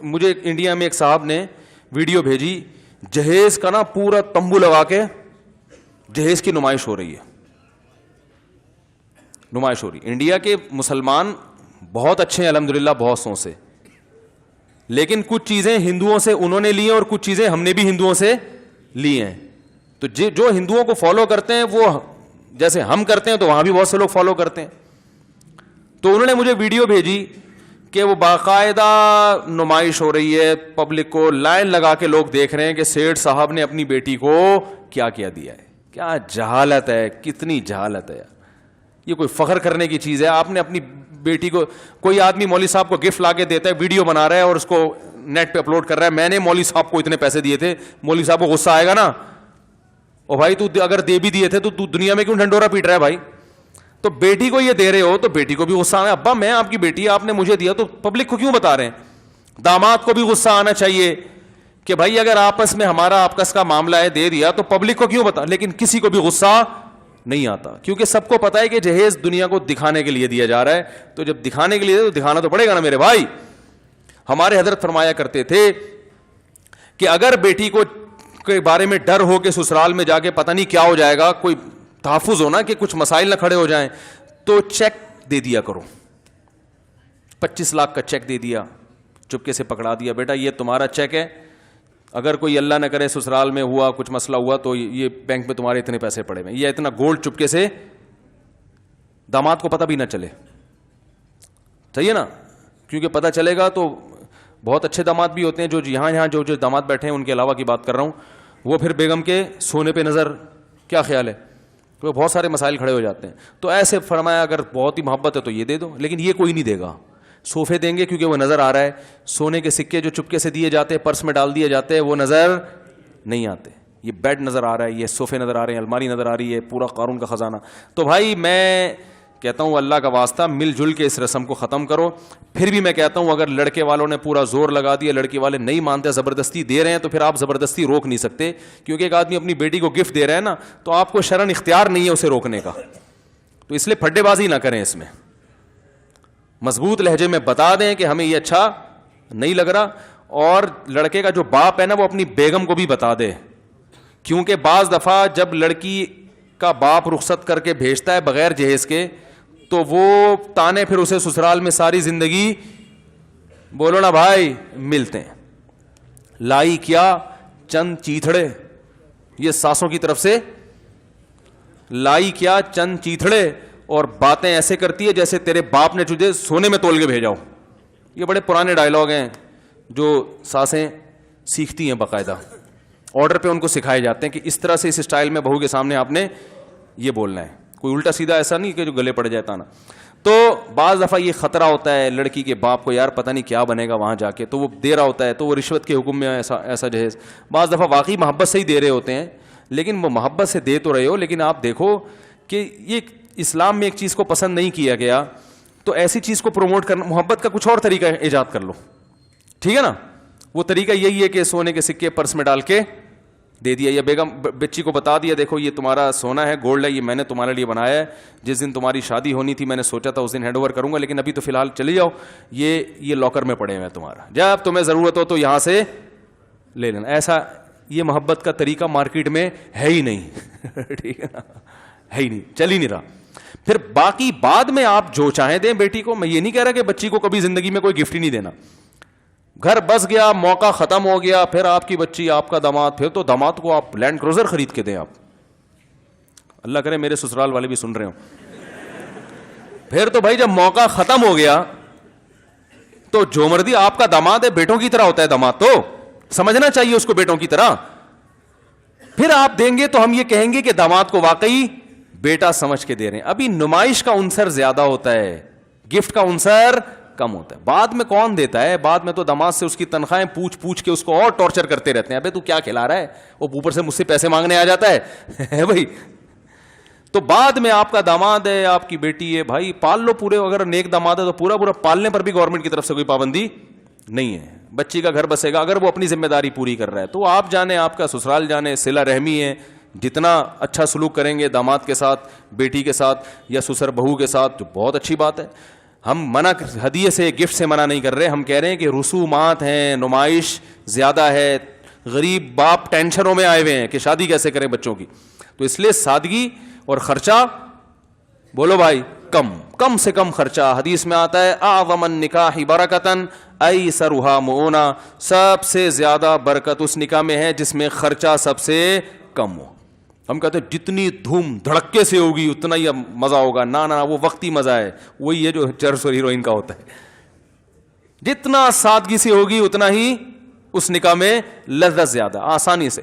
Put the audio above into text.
مجھے انڈیا میں ایک صاحب نے ویڈیو بھیجی, جہیز کا نا پورا تمبو لگا کے جہیز کی نمائش ہو رہی ہے, نمائش ہو رہی. انڈیا کے مسلمان بہت اچھے ہیں الحمدللہ, بہت سو سے, لیکن کچھ چیزیں ہندوؤں سے انہوں نے لی ہیں اور کچھ چیزیں ہم نے بھی ہندوؤں سے لی ہیں. تو جو ہندوؤں کو فالو کرتے ہیں وہ جیسے ہم کرتے ہیں تو وہاں بھی بہت سے لوگ فالو کرتے ہیں. تو انہوں نے مجھے ویڈیو بھیجی کہ وہ باقاعدہ نمائش ہو رہی ہے, پبلک کو لائن لگا کے لوگ دیکھ رہے ہیں کہ سیٹھ صاحب نے اپنی بیٹی کو کیا کیا دیا ہے. کیا جہالت ہے, کتنی جہالت ہے. یہ کوئی فخر کرنے کی چیز ہے؟ آپ نے اپنی بیٹی کو, کوئی آدمی مولوی صاحب کو گفٹ لا کے دیتا ہے, ویڈیو بنا رہا ہے اور اس کو نیٹ پہ اپلوڈ کر رہا ہے, میں نے مولوی صاحب کو اتنے پیسے دیے تھے. مولوی صاحب کو غصہ آئے گا نا, او بھائی تو اگر دے بھی دیے تھے تو دنیا میں کیوں ڈھنڈورا پیٹ رہا ہے بھائی؟ تو بیٹی کو یہ دے رہے ہو تو بیٹی کو بھی غصہ آنا, ابا میں آپ کی بیٹی, آپ نے مجھے دیا, تو پبلک کو کیوں بتا رہے ہیں؟ داماد کو بھی غصہ آنا چاہیے کہ بھائی اگر آپس میں ہمارا آپس کا معاملہ ہے, دے دیا تو پبلک کو کیوں بتا. لیکن کسی کو بھی غصہ نہیں آتا, کیونکہ سب کو پتا ہے کہ جہیز دنیا کو دکھانے کے لیے دیا جا رہا ہے. تو جب دکھانے کے لیے تو دکھانا تو پڑے گا نا میرے بھائی. ہمارے حضرت فرمایا کرتے تھے کہ اگر بیٹی کو کے بارے میں ڈر ہو کہ سسرال میں جا کے پتہ نہیں کیا ہو جائے گا, کوئی تحفظ ہونا کہ کچھ مسائل نہ کھڑے ہو جائیں, تو چیک دے دیا کرو. 25 لاکھ کا چیک دے دیا, چپکے سے پکڑا دیا, بیٹا یہ تمہارا چیک ہے, اگر کوئی اللہ نہ کرے سسرال میں ہوا, کچھ مسئلہ ہوا, تو یہ بینک میں تمہارے اتنے پیسے پڑے ہوئے, یہ اتنا گولڈ چپکے سے, داماد کو پتہ بھی نہ چلے. صحیح ہے نا؟ کیونکہ پتہ چلے گا تو بہت اچھے داماد بھی ہوتے ہیں, جو یہاں جو داماد بیٹھے ہیں ان کے علاوہ کی بات کر رہا ہوں, وہ پھر بیگم کے سونے پہ نظر, کیا خیال ہے, تو بہت سارے مسائل کھڑے ہو جاتے ہیں. تو ایسے فرمایا اگر بہت ہی محبت ہے تو یہ دے دو, لیکن یہ کوئی نہیں دے گا. صوفے دیں گے کیونکہ وہ نظر آ رہا ہے, سونے کے سکے جو چپکے سے دیے جاتے ہیں, پرس میں ڈال دیے جاتے ہیں, وہ نظر نہیں آتے. یہ بیڈ نظر آ رہا ہے, یہ صوفے نظر آ رہے ہیں, الماری نظر آ رہی ہے, پورا قارون کا خزانہ. تو بھائی میں کہتا ہوں اللہ کا واسطہ مل جل کے اس رسم کو ختم کرو. پھر بھی میں کہتا ہوں اگر لڑکے والوں نے پورا زور لگا دیا, لڑکی والے نہیں مانتے, زبردستی دے رہے ہیں, تو پھر آپ زبردستی روک نہیں سکتے, کیونکہ ایک آدمی اپنی بیٹی کو گفٹ دے رہا ہے نا, تو آپ کو شرعاً اختیار نہیں ہے اسے روکنے کا. تو اس لیے پھڈے بازی نہ کریں, اس میں مضبوط لہجے میں بتا دیں کہ ہمیں یہ اچھا نہیں لگ رہا. اور لڑکے کا جو باپ ہے نا وہ اپنی بیگم کو بھی بتا دے, کیونکہ بعض دفعہ جب لڑکی کا باپ رخصت کر کے بھیجتا ہے بغیر جہیز کے, تو وہ تانے پھر اسے سسرال میں ساری زندگی, بولو نا بھائی, ملتے ہیں. لائی کیا چند چیتھڑے, یہ ساسوں کی طرف سے, لائی کیا چند چیتھڑے, اور باتیں ایسے کرتی ہے جیسے تیرے باپ نے تجھے سونے میں تول کے بھیجا ہو. یہ بڑے پرانے ڈائلاگ ہیں جو ساسیں سیکھتی ہیں, باقاعدہ آرڈر پہ ان کو سکھائے جاتے ہیں کہ اس طرح سے اس اسٹائل میں بہو کے سامنے آپ نے یہ بولنا ہے, کوئی الٹا سیدھا ایسا نہیں کہ جو گلے پڑ جاتا نا. تو بعض دفعہ یہ خطرہ ہوتا ہے لڑکی کے باپ کو, یار پتہ نہیں کیا بنے گا وہاں جا کے, تو وہ دے رہا ہوتا ہے, تو وہ رشوت کے حکم میں ایسا جہیز. بعض دفعہ واقعی محبت سے ہی دے رہے ہوتے ہیں, لیکن وہ محبت سے دے تو رہے ہو, لیکن آپ دیکھو کہ یہ اسلام میں ایک چیز کو پسند نہیں کیا گیا, تو ایسی چیز کو پروموٹ کرنا, محبت کا کچھ اور طریقہ ایجاد کر لو, ٹھیک ہے نا. وہ طریقہ یہی ہے کہ سونے کے سکے پرس میں ڈال کے دے دیا, یا بیگم بچی کو بتا دیا, دیکھو یہ تمہارا سونا ہے, گولڈ ہے, یہ میں نے تمہارے لیے بنایا ہے, جس دن تمہاری شادی ہونی تھی میں نے سوچا تھا اس دن ہینڈ اوور کروں گا, لیکن ابھی تو فی الحال چلی جاؤ, یہ لاکر میں پڑے ہوئے ہیں تمہارا, جب تمہیں ضرورت ہو تو یہاں سے لے لینا. ایسا یہ محبت کا طریقہ مارکیٹ میں ہے ہی نہیں, ٹھیک ہے نا, ہے ہی نہیں, چل ہی نہیں رہا. پھر باقی بعد میں آپ جو چاہیں دیں بیٹی کو. میں یہ نہیں کہہ رہا کہ بچی کو کبھی زندگی میں کوئی گفٹ ہی نہیں دینا, گھر بس گیا, موقع ختم ہو گیا, پھر آپ کی بچی آپ کا داماد, پھر تو داماد کو آپ لینڈ کروزر خرید کے دیں. آپ اللہ کرے میرے سسرال والے بھی سن رہے ہوں. پھر تو بھائی جب موقع ختم ہو گیا تو جو مردی آپ کا داماد ہے, بیٹوں کی طرح ہوتا ہے داماد, تو سمجھنا چاہیے اس کو بیٹوں کی طرح. پھر آپ دیں گے تو ہم یہ کہیں گے کہ داماد کو واقعی بیٹا سمجھ کے دے رہے ہیں. ابھی نمائش کا عنصر زیادہ ہوتا ہے, گفٹ کا عنصر کم ہوتا ہے. بعد میں کون دیتا ہے؟ بعد میں تو داماد سے اس کی تنخواہیں پوچھ کے اس کو اور ٹارچر کرتے رہتے ہیں, ابے تو کیا کھلا رہا ہے, وہ اوپر سے مجھ سے پیسے مانگنے آ جاتا ہے بھائی. تو بعد میں آپ کا داماد ہے, آپ کی بیٹی ہے, بھائی پال لو پورے, اگر نیک داماد ہے تو پورا پالنے پر بھی گورنمنٹ کی طرف سے کوئی پابندی نہیں ہے. بچی کا گھر بسے گا اگر وہ اپنی ذمہ داری پوری کر رہا ہے, تو آپ جانے, آپ کا سسرال جانے, صلہ رحمی ہے, جتنا اچھا سلوک کریں گے داماد کے ساتھ, بیٹی کے ساتھ یا سسر بہو کے ساتھ, تو بہت اچھی بات ہے. ہم ہدیے سے گفٹ سے منع نہیں کر رہے, ہم کہہ رہے ہیں کہ رسومات ہیں, نمائش زیادہ ہے, غریب باپ ٹینشنوں میں آئے ہوئے ہیں کہ شادی کیسے کریں بچوں کی, تو اس لیے سادگی اور خرچہ بولو بھائی کم سے کم خرچہ. حدیث میں آتا ہے اعظم النکاح برکتاً ایسرھا مؤونہ, سب سے زیادہ برکت اس نکاح میں ہے جس میں خرچہ سب سے کم ہو. ہم کہتے ہیں جتنی دھوم دھڑکے سے ہوگی اتنا ہی مزہ ہوگا, نہ وہ وقتی مزہ ہے, وہی ہے جو چرس اور ہیروئن کا ہوتا ہے. جتنا سادگی سے ہوگی اتنا ہی اس نکاح میں لذت زیادہ, آسانی سے.